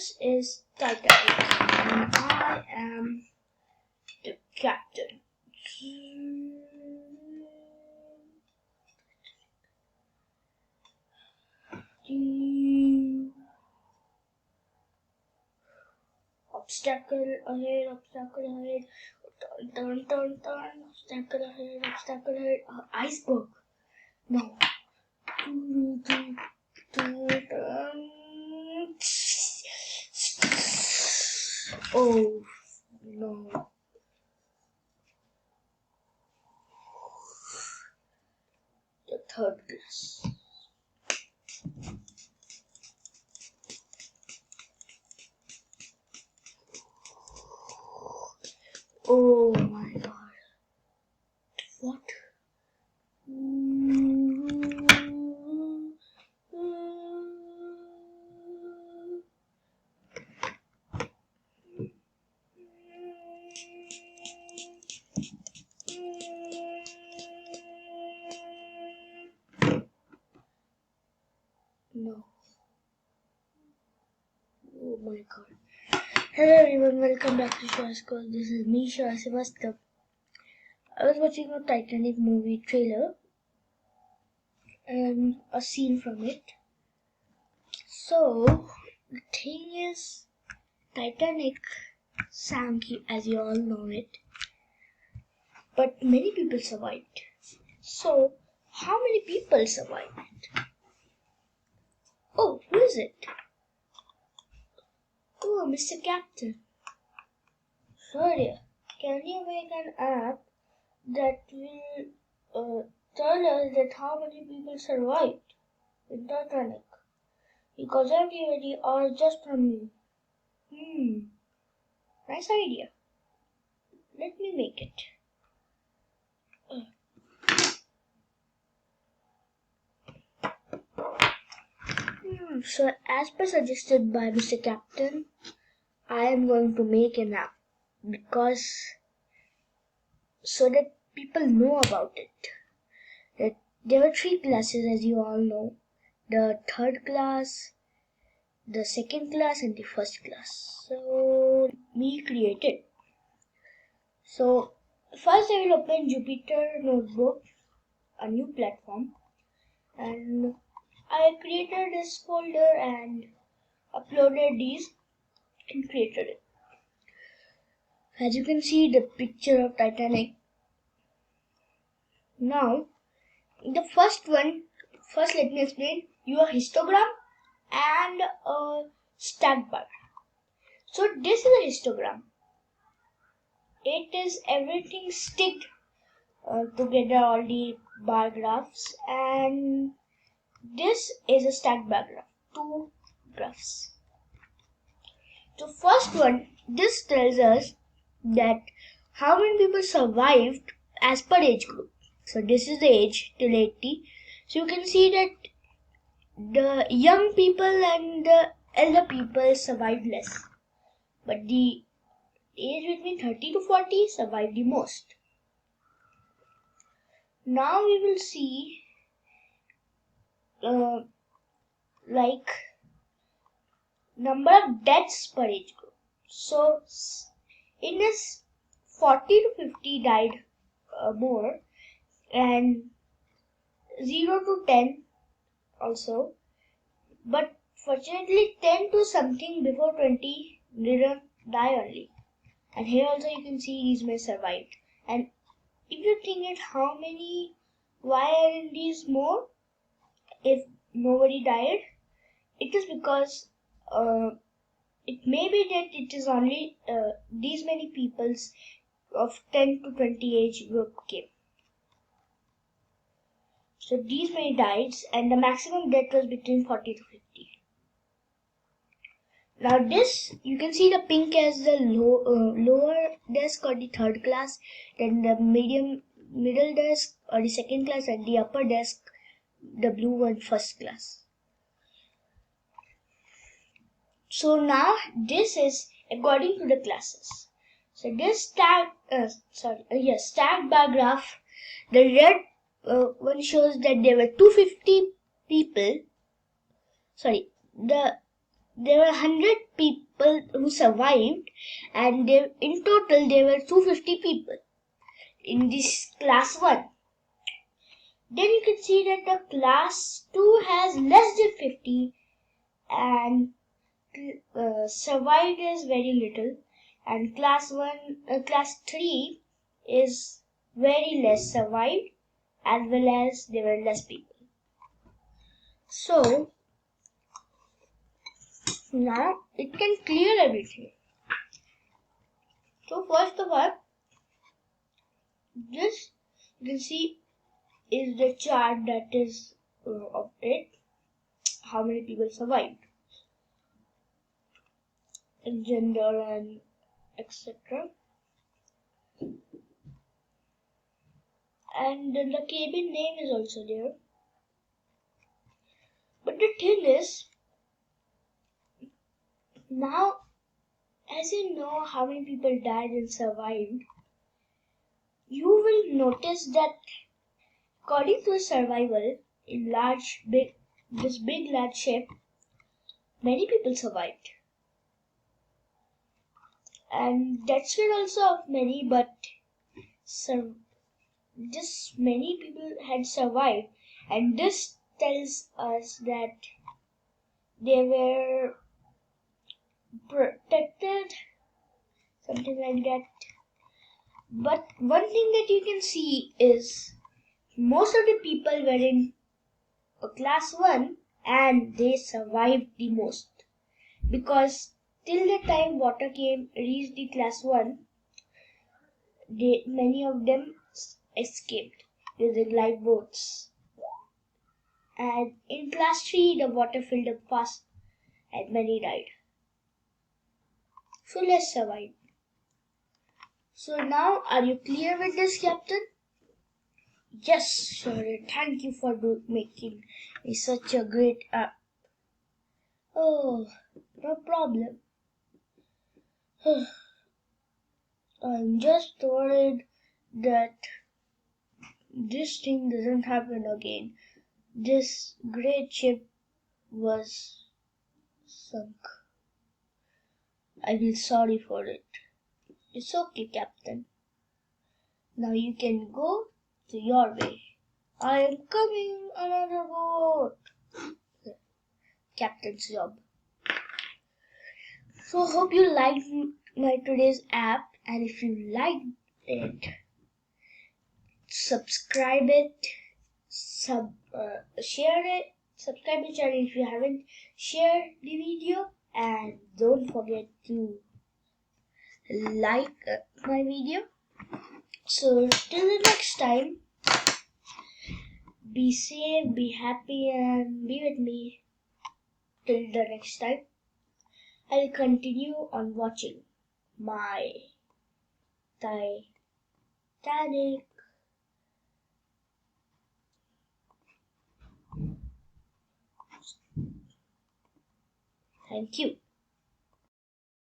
this is Titanic, and I am the captain. Obstacle ahead, turn, obstacle ahead, iceberg. No. Oh no. The third class. Oh my god. What? No. Oh my god. Hello everyone, welcome back to Shaw's Call. This is me, Shaw Sevastap. I was watching a Titanic movie trailer and a scene from it. So, the thing is, Titanic sank, as you all know it, but many people survived. So, how many people survived? Oh, who is it? Oh, Mr. Captain. Sorry, can you make an app that will tell us that how many people survived in Titanic? Because everybody or just from you. Nice idea. Let me make it. So as per suggested by Mr. Captain, I am going to make an app because so that people know about it. That there were 3 classes, as you all know: the third class, the second class, and the first class. So we created. So first I will open Jupyter Notebook, a new platform, and I created this folder and uploaded these and created it. As you can see, the picture of Titanic. Now, the first let me explain you a histogram and a stack bar. So this is a histogram. It is everything sticked together, all the bar graphs, and this is a stack bar graph, 2 graphs. So first one, this tells us that how many people survived as per age group. So this is the age till 80. So you can see that the young people and the elder people survived less. But the age between 30 to 40 survived the most. Now we will see like number of deaths per age group. So in this 40 to 50 died more, and 0 to 10 also, but fortunately 10 to something before 20 didn't die only. And here also you can see these may survived. And if you think it, why aren't these more if nobody died? It is because it may be that it is only these many peoples of 10 to 20 age group came. So these many died, and the maximum death was between 40 to 50. Now this, you can see the pink as the lower desk or the third class, then the middle desk or the second class, and the upper desk, the blue one, first class. So now this is according to the classes. So this stacked bar graph, the red one shows that there were 250 people. Sorry, the there were 100 people who survived, and in total there were 250 people in this class 1. Then you can see that the class 2 has less than 50, and survived is very little, and class 3 is very less survived, as well as there were less people. So now it can clear everything. So first of all, this you can see is the chart that is of it, how many people survived, and gender and etc. And then the cabin name is also there. But the thing is, now as you know how many people died and survived, you will notice that according to survival in this big large ship, many people survived. And that's where also of many, but just many people had survived, and this tells us that they were protected, something like that. But one thing that you can see is most of the people were in class 1 and they survived the most, because till the time water reached the class 1, many of them escaped using lifeboats. And in class 3, the water filled up fast and many died. So let's survive. So now, are you clear with this, Captain? Yes, sure. Thank you for making me such a great app. Oh, no problem. I'm just worried that this thing doesn't happen again. This great ship was sunk. I feel sorry for it. It's okay, Captain. Now you can go to your way. I am coming, another boat. Captain's job. So hope you liked my today's app, and if you liked it, subscribe it, share it, subscribe the channel if you haven't shared the video, and don't forget to like my video. So till the next time, be safe, be happy, and be with me till the next time. I'll continue on watching my Titanic. Thank you.